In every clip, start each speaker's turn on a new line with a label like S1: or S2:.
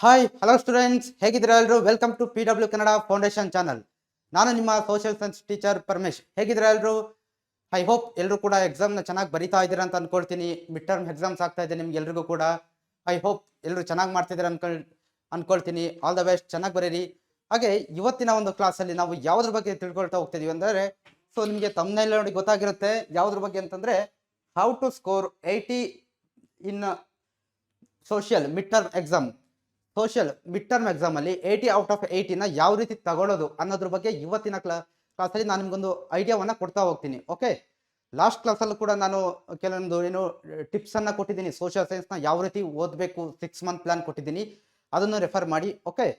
S1: Hi hello students, ಹೇಗಿದ್ದೀರಾ ಎಲ್ಲರೂ? Welcome to PW Kannada foundation channel. ನಾನು ನಿಮ್ಮ ಸೋಷಿಯಲ್ ಸೈನ್ಸ್ ಟೀಚರ್ ಪರಮೇಶ್. ಹೇಗಿದ್ದೀರಾ ಎಲ್ಲರೂ? ಐ ಹೋಪ್ ಎಲ್ಲರೂ ಕೂಡ ಎಕ್ಸಾಮ್ನ ಚೆನ್ನಾಗಿ ಬರಿತಾ ಇದ್ದೀರಾ ಅಂತ ಅನ್ಕೊಳ್ತೀನಿ. ಮಿಡ್ ಟರ್ಮ್ ಎಕ್ಸಾಮ್ಸ್ ಆಗ್ತಾ ಇದೆ ನಿಮ್ಗೆ ಎಲ್ರಿಗೂ ಕೂಡ. ಐ ಹೋಪ್ ಎಲ್ಲರೂ ಚೆನ್ನಾಗಿ ಮಾಡ್ತಿದ್ದೀರಾ ಅನ್ಕೊಳ್ತೀನಿ. ಆಲ್ ದ ಬೆಸ್ಟ್, ಚೆನ್ನಾಗಿ ಬರೀರಿ. ಹಾಗೆ ಇವತ್ತಿನ ಒಂದು ಕ್ಲಾಸಲ್ಲಿ ನಾವು ಯಾವುದ್ರ ಬಗ್ಗೆ ತಿಳ್ಕೊಳ್ತಾ ಹೋಗ್ತಿದೀವಿ ಅಂದರೆ, ಸೊ ನಿಮಗೆ ತಮ್ಮನೇಲಿ ನೋಡಿ ಗೊತ್ತಾಗಿರುತ್ತೆ ಯಾವುದ್ರ ಬಗ್ಗೆ ಅಂತಂದ್ರೆ, how to score 80 in social mid term exam. Social mid term exam ಅಲ್ಲಿ 80 ಔಟ್ ಆಫ್ 80ನ ಯಾವ ರೀತಿ ತಗೊಳ್ಳೋದು ಅನ್ನೋದ್ರ ಬಗ್ಗೆ ಇವತ್ತಿನ ಕ್ಲಾಸಲ್ಲಿ ನಾನು ನಿಮ್ಗೊಂದು ಐಡಿಯಾವನ್ನ ಕೊಡ್ತಾ ಹೋಗ್ತೀನಿ. ಓಕೆ, ಲಾಸ್ಟ್ ಕ್ಲಾಸಲ್ಲೂ ಕೂಡ ನಾನು ಕೆಲವೊಂದು ಟಿಪ್ಸ್ ಅನ್ನ ಕೊಟ್ಟಿದ್ದೀನಿ. ಸೋಷಿಯಲ್ ಸೈನ್ಸ್ನ ಯಾವ ರೀತಿ ಓದಬೇಕು 6 ಮಂತ್ ಪ್ಲಾನ್ ಕೊಟ್ಟಿದ್ದೀನಿ, ಅದನ್ನು ರೆಫರ್ ಮಾಡಿ. ಓಕೆ,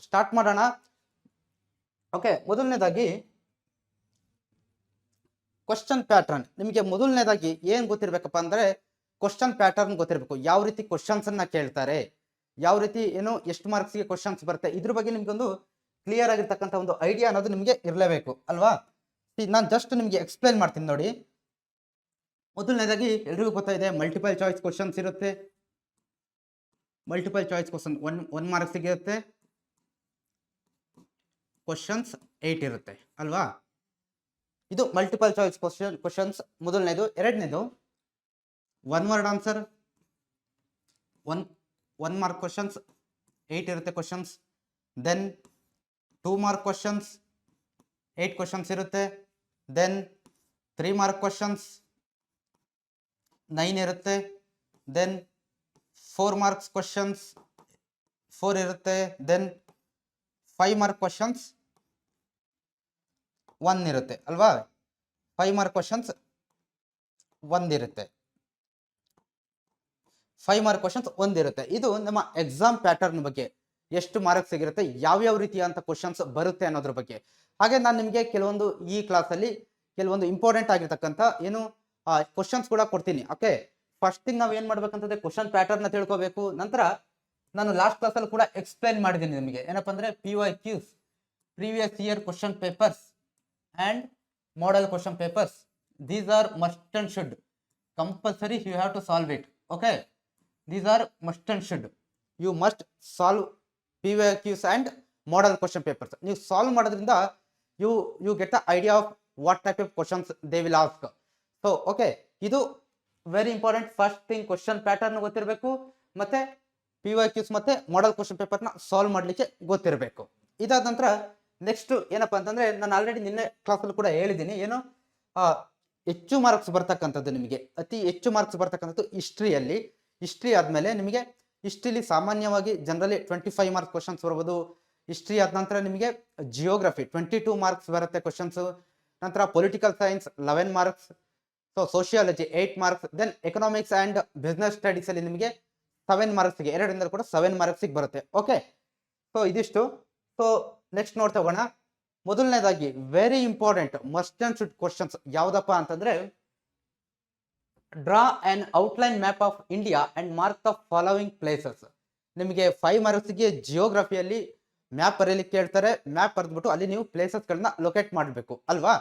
S1: ಸ್ಟಾರ್ಟ್ ಮಾಡೋಣ. ಓಕೆ, ಮೊದಲನೇದಾಗಿ ಕ್ವಶನ್ ಪ್ಯಾಟರ್ನ್. ನಿಮಗೆ ಮೊದಲನೇದಾಗಿ ಏನ್ ಗೊತ್ತಿರ್ಬೇಕಪ್ಪ ಅಂದ್ರೆ, ಕ್ವಶನ್ ಪ್ಯಾಟರ್ನ್ ಗೊತ್ತಿರಬೇಕು. ಯಾವ ರೀತಿ ಕ್ವಶನ್ಸ್ ಅನ್ನ ಕೇಳ್ತಾರೆ, ಯಾವ ರೀತಿ ಎಷ್ಟು ಮಾರ್ಕ್ಸ್ಗೆ ಕ್ವಶನ್ಸ್ ಬರುತ್ತೆ, ಇದ್ರ ಬಗ್ಗೆ ನಿಮ್ಗೊಂದು ಕ್ಲಿಯರ್ ಆಗಿರ್ತಕ್ಕಂಥ ಒಂದು ಐಡಿಯಾ ಅನ್ನೋದು ನಿಮಗೆ ಇರಲೇಬೇಕು ಅಲ್ವಾ? ನಾನು ಜಸ್ಟ್ ನಿಮಗೆ ಎಕ್ಸ್ಪ್ಲೈನ್ ಮಾಡ್ತೀನಿ ನೋಡಿ. ಮೊದಲನೇದಾಗಿ ಎಲ್ರಿಗೂ ಗೊತ್ತಾಯಿದೆ, ಮಲ್ಟಿಪಲ್ ಚಾಯ್ಸ್ ಕ್ವಶನ್ಸ್ ಇರುತ್ತೆ. ಮಲ್ಟಿಪಲ್ ಚಾಯ್ಸ್ ಕ್ವಶನ್ ಒನ್ ಮಾರ್ಕ್ಸ್ಗೆ ಇರುತ್ತೆ. ಕ್ವಶನ್ಸ್ 8 ಇರುತ್ತೆ ಅಲ್ವಾ? ಇದು ಮಲ್ಟಿಪಲ್ ಚಾಯ್ಸ್ ಕ್ವಶನ್ಸ್ ಮೊದಲನೇದು. ಎರಡನೇದು one word answer, one mark questions 8 ಇರುತ್ತೆ questions. Then 2 mark questions 8 questions ಇರುತ್ತೆ. ದೆನ್ 3 ಮಾರ್ಕ್ ಕ್ವಶನ್ಸ್ 9 ಇರುತ್ತೆ. ದೆನ್ 4 ಮಾರ್ಕ್ಸ್ ಕ್ವಶನ್ಸ್ 4 ಇರುತ್ತೆ. ದೆನ್ 5 ಮಾರ್ಕ್ ಕ್ವಶನ್ಸ್ 1 ಇರುತ್ತೆ ಅಲ್ವಾ? 5 ಮಾರ್ಕ್ ಕ್ವಶನ್ಸ್ 1 ಇರುತ್ತೆ. 5 ಮಾರ್ಕ್ ಕ್ವಶನ್ಸ್ 1 ಇರುತ್ತೆ. ಇದು ನಮ್ಮ ಎಕ್ಸಾಮ್ ಪ್ಯಾಟರ್ನ್ ಬಗ್ಗೆ, ಎಷ್ಟು ಮಾರ್ಕ್ಸ್ ಸಿಗಿರುತ್ತೆ, ಯಾವ್ಯಾವ ರೀತಿಯಂತ ಕ್ವಶನ್ಸ್ ಬರುತ್ತೆ ಅನ್ನೋದ್ರ ಬಗ್ಗೆ. ಹಾಗೆ ನಾನು ನಿಮಗೆ ಕೆಲವೊಂದು ಈ ಕ್ಲಾಸಲ್ಲಿ ಕೆಲವೊಂದು ಇಂಪಾರ್ಟೆಂಟ್ ಆಗಿರ್ತಕ್ಕಂಥ ಕ್ವಶನ್ಸ್ ಕೂಡ ಕೊಡ್ತೀನಿ. ಓಕೆ, ಫಸ್ಟ್ ಥಿಂಗ್ ನಾವು ಏನ್ ಮಾಡ್ಬೇಕಂತಂದ್ರೆ ಕ್ವಶನ್ ಪ್ಯಾಟರ್ನ್ ನ ತಿಳ್ಕೋಬೇಕು. ನಂತರ ನಾನು ಲಾಸ್ಟ್ ಕ್ಲಾಸಲ್ಲಿ ಕೂಡ ಎಕ್ಸ್ಪ್ಲೈನ್ ಮಾಡಿದ್ದೀನಿ ನಿಮಗೆ, ಏನಪ್ಪಾ ಅಂದ್ರೆ PYQs, previous year question papers and model question papers. These are must and should, compulsory you have to solve it. Okay, these are must and should. You must solve PYQs and model question papers. ನೀವು solve ಮಾಡೋದ್ರಿಂದ you get the idea of what type of questions they will ask. So okay, ಇದು very important. First thing question pattern ಗೊತ್ತಿರಬೇಕು, ಮತ್ತೆ PYQs ಮತ್ತೆ model question paper ನ solve ಮಾಡ್ಲಿಕ್ಕೆ ಗೊತ್ತಿರಬೇಕು. ಇದಾದ ನಂತರ ನೆಕ್ಸ್ಟ್ ಏನಪ್ಪಾ ಅಂತಂದ್ರೆ, ನಾನು ಆಲ್ರೆಡಿ ನಿನ್ನೆ ಕ್ಲಾಸಲ್ಲಿ ಕೂಡ ಹೇಳಿದ್ದೀನಿ, ಹೆಚ್ಚು ಮಾರ್ಕ್ಸ್ ಬರ್ತಕ್ಕಂಥದ್ದು, ನಿಮಗೆ ಅತಿ ಹೆಚ್ಚು ಮಾರ್ಕ್ಸ್ ಬರ್ತಕ್ಕಂಥದ್ದು ಹಿಸ್ಟ್ರಿಯಲ್ಲಿ. ಹಿಸ್ಟ್ರಿ ಆದಮೇಲೆ ನಿಮಗೆ ಹಿಸ್ಟ್ರಿಲಿ ಸಾಮಾನ್ಯವಾಗಿ ಜನರಲಿ 25 ಮಾರ್ಕ್ಸ್ ಕ್ವಶನ್ಸ್ ಬರ್ಬೋದು. ಹಿಸ್ಟ್ರಿ ಆದ ನಂತರ ನಿಮಗೆ ಜಿಯೋಗ್ರಫಿ 22 ಮಾರ್ಕ್ಸ್ ಬರುತ್ತೆ ಕ್ವಶನ್ಸ್. ನಂತರ political science 11 marks. So sociology 8 marks. Then economics and business studies ಅಲ್ಲಿ ನಿಮಗೆ 7 ಮಾರ್ಕ್ಸ್ಗೆ, ಎರಡರಿಂದ ಕೂಡ 7 ಮಾರ್ಕ್ಸ್ಗೆ ಬರುತ್ತೆ. ಓಕೆ, ಸೊ ಇದಿಷ್ಟು. ಸೊ ನೆಕ್ಸ್ಟ್ ನೋಡ್ತಾ ಹೋಗೋಣ. ಮೊದಲನೇದಾಗಿ very important must and should questions ಯಾವ್ದಪ್ಪ ಅಂತಂದ್ರೆ, draw an outline map of India and mark the following places. ನಿಮಗೆ 5 ಮಾರ್ಕ್ಸ್ಗೆ ಜಿಯೋಗ್ರಫಿಯಲ್ಲಿ ಮ್ಯಾಪ್ ಬರೀಲಿಕ್ಕೆ ಹೇಳ್ತಾರೆ. ಮ್ಯಾಪ್ ಬರೆದ್ಬಿಟ್ಟು ಅಲ್ಲಿ ನೀವು ಪ್ಲೇಸಸ್ಗಳನ್ನ ಲೊಕೇಟ್ ಮಾಡಬೇಕು ಅಲ್ವಾ?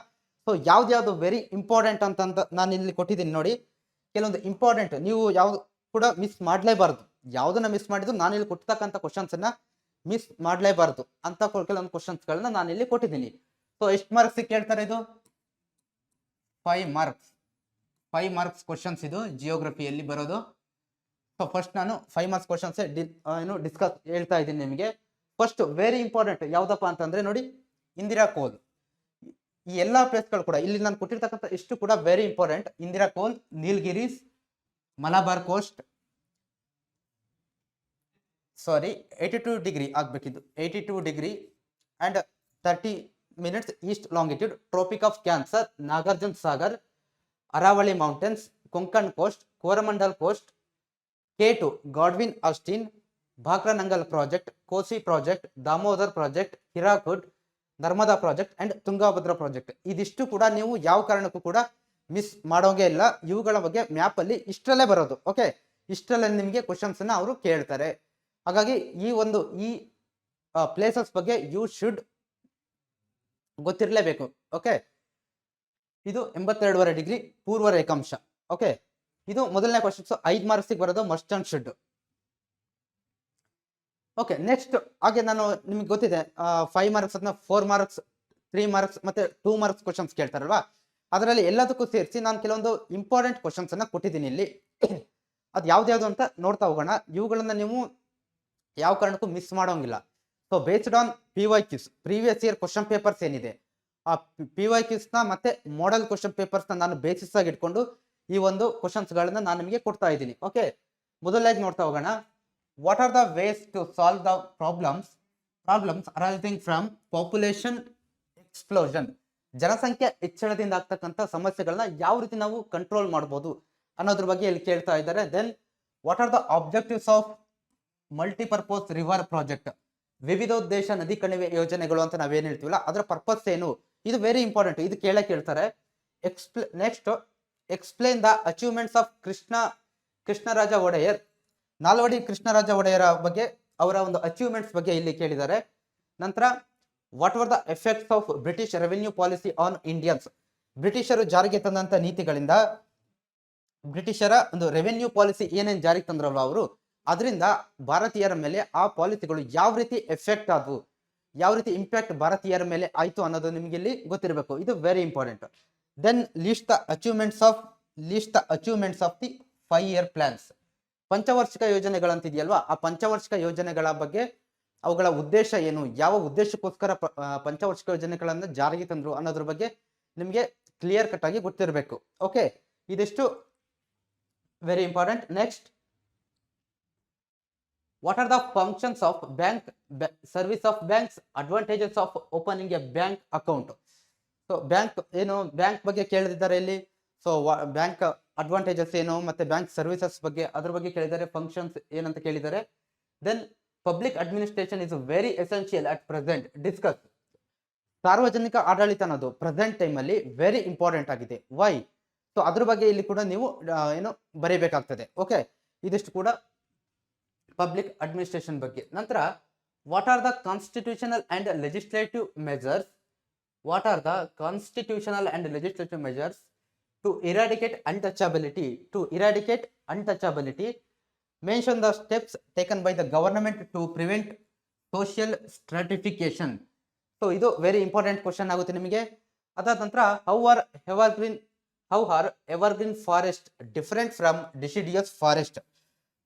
S1: ಸೊ ಯಾವ್ದು ವೆರಿ ಇಂಪಾರ್ಟೆಂಟ್ ಅಂತ ನಾನು ಇಲ್ಲಿ ಕೊಟ್ಟಿದ್ದೀನಿ ನೋಡಿ. ಕೆಲವೊಂದು ಇಂಪಾರ್ಟೆಂಟ್ ನೀವು ಯಾವ್ದು ಕೂಡ ಮಿಸ್ ಮಾಡಲೇಬಾರ್ದು. ಯಾವುದನ್ನ ಮಿಸ್ ಮಾಡಿದ್ರು ನಾನು ಇಲ್ಲಿ ಕೊಟ್ಟಿರ್ತಕ್ಕಂಥ ಕ್ವಶನ್ಸ್ ಅನ್ನ ಮಿಸ್ ಮಾಡಲೇಬಾರ್ದು ಅಂತ ಕೆಲವೊಂದು ಕ್ವಶನ್ಸ್ಗಳನ್ನ ನಾನು ಇಲ್ಲಿ ಕೊಟ್ಟಿದ್ದೀನಿ. ಸೊ ಎಷ್ಟು ಮಾರ್ಕ್ಸ್ ಕೇಳ್ತಾರೆ? ಇದು 5 ಮಾರ್ಕ್ಸ್ ಕ್ವಶನ್ಸ್ ಇದು ಜಿಯೋಗ್ರಫಿಯಲ್ಲಿ ಬರೋದು. ಸೊ ಫಸ್ಟ್ ನಾನು 5 ಮಾರ್ಕ್ಸ್ ಕ್ವಶನ್ಸ್ ಡಿಸ್ಕಸ್ ಹೇಳ್ತಾ ಇದ್ದೀನಿ ನಿಮಗೆ. ಫಸ್ಟ್ ವೆರಿ ಇಂಪಾರ್ಟೆಂಟ್ ಯಾವ್ದಪ್ಪ ಅಂತಂದ್ರೆ ನೋಡಿ, ಇಂದಿರಾ ಕೋಲ್. ಈ ಎಲ್ಲಾ ಪ್ಲೇಸ್ಗಳು ಕೂಡ ಇಲ್ಲಿ ನಾನು ಕೊಟ್ಟಿರ್ತಕ್ಕಂಥ ಇಷ್ಟು ಕೂಡ very important. Indira col, Nilgiris, Malabar coast, 82 degree ಆಗ್ಬೇಕಿದ್ದು, 82 degree and 30 minutes east longitude, tropic of cancer, Nagarjuna Sagar, Aravali mountains, Konkan coast, Coromandel coast, K2 Godwin Austen, Bhakra Nangal project, Kosi project, Damodar project, Hirakud, Narmada project and Tungabhadra project. ಇದಿಷ್ಟು ಕೂಡ ನೀವು ಯಾವ ಕಾರಣಕ್ಕೂ ಕೂಡ ಮಿಸ್ ಮಾಡೋಂಗೆ ಇಲ್ಲ. ಇವುಗಳ ಬಗ್ಗೆ ಮ್ಯಾಪ್ ಅಲ್ಲಿ ಇಷ್ಟರಲ್ಲೇ ಬರೋದು. ಓಕೆ, ಇಷ್ಟರಲ್ಲೇ ನಿಮಗೆ ಕ್ವಶನ್ಸ್ ಅನ್ನ ಅವರು ಕೇಳ್ತಾರೆ. ಹಾಗಾಗಿ ಈ ಪ್ಲೇಸಸ್ ಬಗ್ಗೆ ಯು ಶುಡ್ ಗೊತ್ತಿರಲೇಬೇಕು. ಓಕೆ, ಇದು 82.5 ಡಿಗ್ರಿ ಪೂರ್ವ ರೇಖಾಂಶ. ಓಕೆ, ಇದು ಮೊದಲನೇ ಕ್ವಶನ್ಸ್ 5 ಮಾರ್ಕ್ಸ್ ಬರೋದು must and should. Okay, next ಹಾಗೆ ನಾನು ನಿಮ್ಗೆ ಗೊತ್ತಿದೆ 5 ಮಾರ್ಕ್ಸ್ ಅದನ್ನ 4 ಮಾರ್ಕ್ಸ್, 3 ಮಾರ್ಕ್ಸ್ ಮತ್ತೆ 2 ಮಾರ್ಕ್ಸ್ ಕ್ವಶನ್ಸ್ ಕೇಳ್ತಾರಲ್ವಾ, ಅದರಲ್ಲಿ ಎಲ್ಲದಕ್ಕೂ ಸೇರಿಸಿ ನಾನು ಕೆಲವೊಂದು ಇಂಪಾರ್ಟೆಂಟ್ ಕ್ವಶನ್ಸ್ ಅನ್ನ ಕೊಟ್ಟಿದ್ದೀನಿ ಇಲ್ಲಿ. ಅದು ಯಾವ್ದು ಅಂತ ನೋಡ್ತಾ ಹೋಗೋಣ. ಇವುಗಳನ್ನ ನೀವು ಯಾವ ಕಾರಣಕ್ಕೂ ಮಿಸ್ ಮಾಡೋಂಗಿಲ್ಲ. So based on PYQs, previous year question papers ಏನಿದೆ, ಆ PYQs ನ ಮತ್ತೆ ಮಾಡೆಲ್ ಕ್ವಶನ್ ಪೇಪರ್ಸ್ ನ ನಾನು ಬೇಸಿಸ್ ಆಗಿ ಇಟ್ಕೊಂಡು ಈ ಒಂದು ಕ್ವಶನ್ಸ್ ಗಳನ್ನ ನಾನು ನಿಮಗೆ ಕೊಡ್ತಾ ಇದ್ದೀನಿ. ಓಕೆ, ಮೊದಲಾಗಿ ನೋಡ್ತಾ ಹೋಗೋಣ. What are the ways to solve the problems arising from population explosion? ಜನಸಂಖ್ಯೆ ಹೆಚ್ಚಳದಿಂದ ಆಗ್ತಕ್ಕಂಥ ಸಮಸ್ಯೆಗಳನ್ನ ಯಾವ ರೀತಿ ನಾವು ಕಂಟ್ರೋಲ್ ಮಾಡಬಹುದು ಅನ್ನೋದ್ರ ಬಗ್ಗೆ ಇಲ್ಲಿ ಕೇಳ್ತಾ ಇದ್ದಾರೆ. Then what are the objectives of multipurpose river project? ವಿವಿಧೋದ್ದೇಶ ನದಿ ಕಣಿವೆ ಯೋಜನೆಗಳು ಅಂತ ನಾವೇನ್ ಹೇಳ್ತೀವಲ್ಲ, ಅದರ ಪರ್ಪಸ್ ಏನು? ಇದು ವೆರಿ ಇಂಪಾರ್ಟೆಂಟ್, ಇದು ಕೇಳ್ತಾರೆ. Next explain the achievements of Krishnaraja Wodeyar. Nalvadi Krishnaraja ಒಡೆಯರ ಬಗ್ಗೆ, ಅವರ ಒಂದು ಅಚೀವ್ಮೆಂಟ್ಸ್ ಬಗ್ಗೆ ಇಲ್ಲಿ ಕೇಳಿದ್ದಾರೆ. ನಂತರ what were the effects of British revenue policy on Indians? ಬ್ರಿಟಿಷರು ಜಾರಿಗೆ ತಂದಂತ ನೀತಿಗಳಿಂದ, ಬ್ರಿಟಿಷರ ಒಂದು ರೆವೆನ್ಯೂ ಪಾಲಿಸಿ ಏನೇನು ಜಾರಿಗೆ ತಂದ್ರಲ್ವ ಅವರು, ಅದರಿಂದ ಭಾರತೀಯರ ಮೇಲೆ ಆ ಪಾಲಿಸಿಗಳು ಯಾವ ರೀತಿ ಎಫೆಕ್ಟ್ ಆದವು, ಯಾವ ರೀತಿ ಇಂಪ್ಯಾಕ್ಟ್ ಭಾರತೀಯರ ಮೇಲೆ ಆಯ್ತು ಅನ್ನೋದು ನಿಮಗೆ ಇಲ್ಲಿ ಗೊತ್ತಿರಬೇಕು. ಇದು very important. Then list the achievements of the 5-year plans. ಪಂಚವಾರ್ಷಿಕ ಯೋಜನೆಗಳಂತಿದೆಯಲ್ವಾ, ಆ ಪಂಚವಾರ್ಷಿಕ ಯೋಜನೆಗಳ ಬಗ್ಗೆ, ಅವುಗಳ ಉದ್ದೇಶ ಏನು, ಯಾವ ಉದ್ದೇಶಕ್ಕೋಸ್ಕರ ಪಂಚವಾರ್ಷಿಕ ಯೋಜನೆಗಳನ್ನ ಜಾರಿಗೆ ತಂದ್ರು ಅನ್ನೋದ್ರ ಬಗ್ಗೆ ನಿಮಗೆ ಕ್ಲಿಯರ್ ಕಟ್ ಆಗಿ ಗೊತ್ತಿರಬೇಕು. ಓಕೆ, ಇದಿಷ್ಟು very important. Next, what are the functions of service of banks, advantages of opening A bank account? So bank ಏನು, ಬ್ಯಾಂಕ್ ಬಗ್ಗೆ ಕೇಳಿದ್ದಾರೆ ಇಲ್ಲಿ. ಸೊ ಬ್ಯಾಂಕ್ ಅಡ್ವಾಂಟೇಜಸ್ ಏನು, ಮತ್ತೆ ಬ್ಯಾಂಕ್ ಸರ್ವಿಸಸ್ ಬಗ್ಗೆ, ಅದ್ರ ಬಗ್ಗೆ ಕೇಳಿದ್ದಾರೆ. ಫಂಕ್ಷನ್ಸ್ ಏನಂತ ಕೇಳಿದ್ದಾರೆ. Then public administration is very essential at present, discuss. ಸಾರ್ವಜನಿಕ ಆಡಳಿತ ಅನ್ನೋದು ಪ್ರೆಸೆಂಟ್ ಟೈಮ್ ಅಲ್ಲಿ ವೆರಿ ಇಂಪಾರ್ಟೆಂಟ್ ಆಗಿದೆ. ವೈ? ಸೊ ಅದ್ರ ಬಗ್ಗೆ ಇಲ್ಲಿ ಕೂಡ ನೀವು ಏನು ಬರೀಬೇಕಾಗ್ತದೆ. ಓಕೆ, ಇದಿಷ್ಟು ಕೂಡ ಪಬ್ಲಿಕ್ ಅಡ್ಮಿನಿಸ್ಟ್ರೇಷನ್ ಬಗ್ಗೆ. ನಂತರ what are the constitutional and legislative measures? What are the constitutional and legislative measures to eradicate untouchability? Mention the steps taken by the government to prevent social stratification. So ಇದು very important question ಆಗುತ್ತೆ ನಿಮಗೆ. ಅದಾದ ನಂತರ how are evergreen forest different from deciduous forest?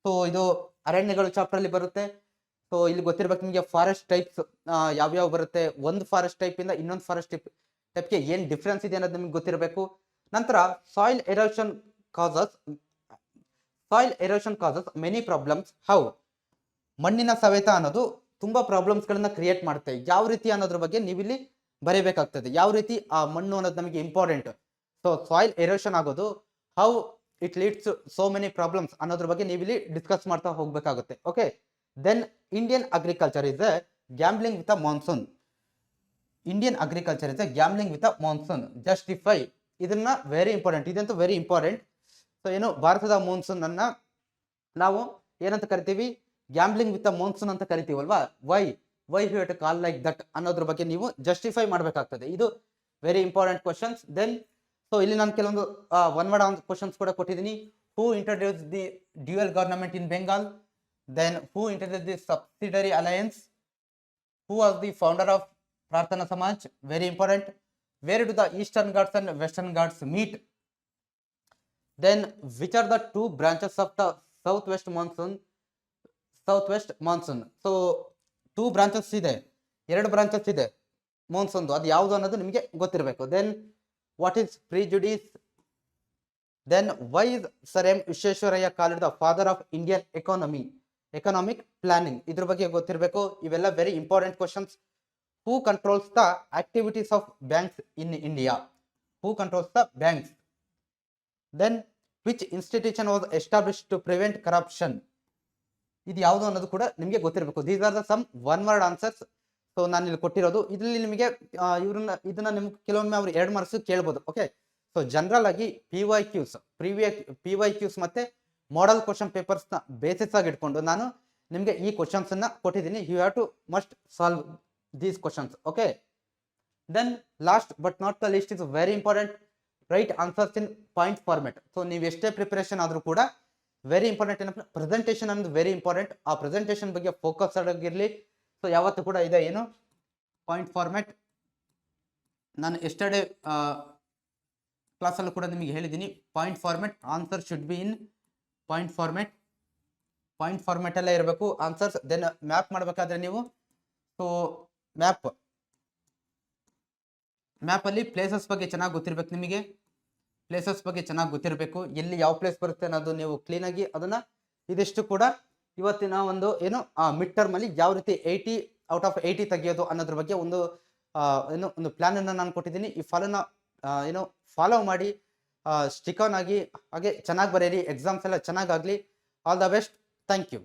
S1: So ಇದು ಅರಣ್ಯಗಳು chapter ಅಲ್ಲಿ ಬರುತ್ತೆ. So ಇಲ್ಲಿ ಗೊತ್ತಿರ್ಬೇಕು ನಿಮಗೆ ಫಾರೆಸ್ಟ್ ಟೈಪ್ಸ್ ಯಾವ್ಯಾವ ಬರುತ್ತೆ, ಒಂದು ಫಾರೆಸ್ಟ್ ಟೈಪ್ ಇಂದ ಇನ್ನೊಂದು ಫಾರೆಸ್ಟ್ ಟೈಪ್ಗೆ ಏನ್ ಡಿಫ್ರೆನ್ಸ್ ಇದೆ ಅನ್ನೋದು ನಿಮ್ಗೆ ಗೊತ್ತಿರಬೇಕು. ನಂತರ soil erosion causes many problems. How? ಮಣ್ಣಿನ ಸವೆತ ಅನ್ನೋದು ತುಂಬಾ ಪ್ರಾಬ್ಲಮ್ಸ್ ಗಳನ್ನ ಕ್ರಿಯೇಟ್ ಮಾಡುತ್ತೆ. ಯಾವ ರೀತಿ ಅನ್ನೋದ್ರ ಬಗ್ಗೆ ನೀವಿಲ್ಲಿ ಬರೀಬೇಕಾಗ್ತದೆ. ಯಾವ ರೀತಿ ಆ ಮಣ್ಣು ಅನ್ನೋದು ನಮಗೆ ಇಂಪಾರ್ಟೆಂಟ್. ಸೊ ಸಾಯಿಲ್ ಎರೋಷನ್ ಆಗೋದು, how it leads so many problems ಅನ್ನೋದ್ರ ಬಗ್ಗೆ ನೀವಿಲ್ಲಿ ಡಿಸ್ಕಸ್ ಮಾಡ್ತಾ ಹೋಗ್ಬೇಕಾಗುತ್ತೆ. Okay, then Indian agriculture is a gambling with a monsoon. Justify. ಇದನ್ನ ವೆರಿ ಇಂಪಾರ್ಟೆಂಟ್, ಇದಂತೂ ವೆರಿ ಇಂಪಾರ್ಟೆಂಟ್. ಸೊ ಏನು, ಭಾರತದ ಮಾನ್ಸೂನ್ ಅನ್ನ ನಾವು ಏನಂತ ಕರಿತೀವಿ? ಗ್ಯಾಮ್ಲಿಂಗ್ ವಿತ್ ಅ ಮಾನ್ಸೂನ್ ಅಂತ ಕರಿತೀವಲ್ವಾ. Why you have to call like that ಅನ್ನೋದ್ರ ಬಗ್ಗೆ ನೀವು ಜಸ್ಟಿಫೈ ಮಾಡಬೇಕಾಗ್ತದೆ. ಇದು very important questions. Then so ಇಲ್ಲಿ ನಾನು ಕೆಲವೊಂದು ಒನ್ ವರ್ಡ್ ಕ್ವಶನ್ಸ್ ಕೂಡ ಕೊಟ್ಟಿದ್ದೀನಿ. Who introduce the dual government in Bengal? Then who introduce the subsidiary alliance? Who was the founder of Prarthana Samaj? Very important. Where do the Eastern Ghats and Western Ghats meet? Then which are the two branches of the south west monsoon? So two branches ಇದೆ, 2 branches ಇದೆ monsoon. ಅದು ಯಾವುದು ಅನ್ನೋದು ನಿಮಗೆ ಗೊತ್ತಿರಬೇಕು. Then what is prejudice? Then why is sir M Visvesvaraya called the father of Indian economic planning? ಇದ್ರ ಬಗ್ಗೆ ಗೊತ್ತಿರಬೇಕು. ಇವೆಲ್ಲ very important questions. Who controls the activities of banks in India? Who controls the banks? Then which institution was established to prevent corruption? ಇದು ಯಾವುದು ಅನ್ನೋದು ಕೂಡ ನಿಮಗೆ ಗೊತ್ತಿರಬೇಕು. These are the some one word answers. So ನಾನು ಇಲ್ಲಿ ಕೊಟ್ಟಿರೋದು ಇದರಲ್ಲಿ ನಿಮಗೆ ಇದನ್ನ ನಿಮ್ಗೆ ಕೆಲವೊಮ್ಮೆ ಅವ್ರು 2 ಮಾರ್ಕ್ಸ್ ಕೇಳ್ಬೋದು. ಓಕೆ, ಸೊ ಜನರಲ್ ಆಗಿ PYQs ಮತ್ತೆ ಮಾಡೆಲ್ ಕ್ವಶನ್ ಪೇಪರ್ಸ್ ನ ಬೇಸಿಸ್ ಆಗಿ ಇಟ್ಕೊಂಡು ನಾನು ನಿಮಗೆ ಈ ಕ್ವಶನ್ಸ್ ಅನ್ನ ಕೊಟ್ಟಿದ್ದೀನಿ. You have to must solve these questions. Okay, then last but not the least is very important. Write answers in point format. So ನೀವು ಎಷ್ಟೇ ಪ್ರಿಪರೇಷನ್ ಆದ್ರೂ ಕೂಡ ವೆರಿ ಇಂಪಾರ್ಟೆಂಟ್ ಏನಪ್ಪ ಪ್ರೆಸೆಂಟೇಷನ್ ಅನ್ನೋದು ವೆರಿ ಇಂಪಾರ್ಟೆಂಟ್. ಆ ಪ್ರೆಸೆಂಟೇಷನ್ ಬಗ್ಗೆ ಫೋಕಸ್ ಆಗಿರಲಿ. So ಯಾವತ್ತೂ ಕೂಡ ಇದೆ ಏನು ಪಾಯಿಂಟ್ ಫಾರ್ಮ್ಯಾಟ್. ನಾನು ಎಸ್ಟರ್ಡೇ ಕ್ಲಾಸಲ್ಲೂ ಕೂಡ ನಿಮಗೆ ಹೇಳಿದ್ದೀನಿ, point format answer should be in point format. Point format ಎಲ್ಲ ಇರಬೇಕು ಆನ್ಸರ್ಸ್. ದೆನ್ ಮ್ಯಾಪ್ ಮಾಡಬೇಕಾದ್ರೆ ನೀವು ಸೊ ಮ್ಯಾಪಲ್ಲಿ ಪ್ಲೇಸಸ್ ಬಗ್ಗೆ ಚೆನ್ನಾಗಿ ಗೊತ್ತಿರ್ಬೇಕು ನಿಮಗೆ. ಪ್ಲೇಸಸ್ ಬಗ್ಗೆ ಚೆನ್ನಾಗಿ ಗೊತ್ತಿರಬೇಕು, ಎಲ್ಲಿ ಯಾವ ಪ್ಲೇಸ್ ಬರುತ್ತೆ ಅನ್ನೋದು ನೀವು ಕ್ಲೀನಾಗಿ ಅದನ್ನು ಇದಿಷ್ಟು ಕೂಡ ಇವತ್ತಿನ ಒಂದು ಏನು ಮಿಡ್ ಟರ್ಮಲ್ಲಿ ಯಾವ ರೀತಿ 80 ಔಟ್ ಆಫ್ 80 ತೆಗೆಯೋದು ಅನ್ನೋದ್ರ ಬಗ್ಗೆ ಒಂದು ಏನು ಒಂದು ಪ್ಲ್ಯಾನನ್ನು ನಾನು ಕೊಟ್ಟಿದ್ದೀನಿ. ಈ ಏನು ಫಾಲೋ ಮಾಡಿ ಸ್ಟಿಕ್ ಆನ್ ಆಗಿ, ಹಾಗೆ ಚೆನ್ನಾಗಿ ಬರೀರಿ, ಎಕ್ಸಾಮ್ಸ್ ಎಲ್ಲ ಚೆನ್ನಾಗಾಗಲಿ. All the best. Thank you.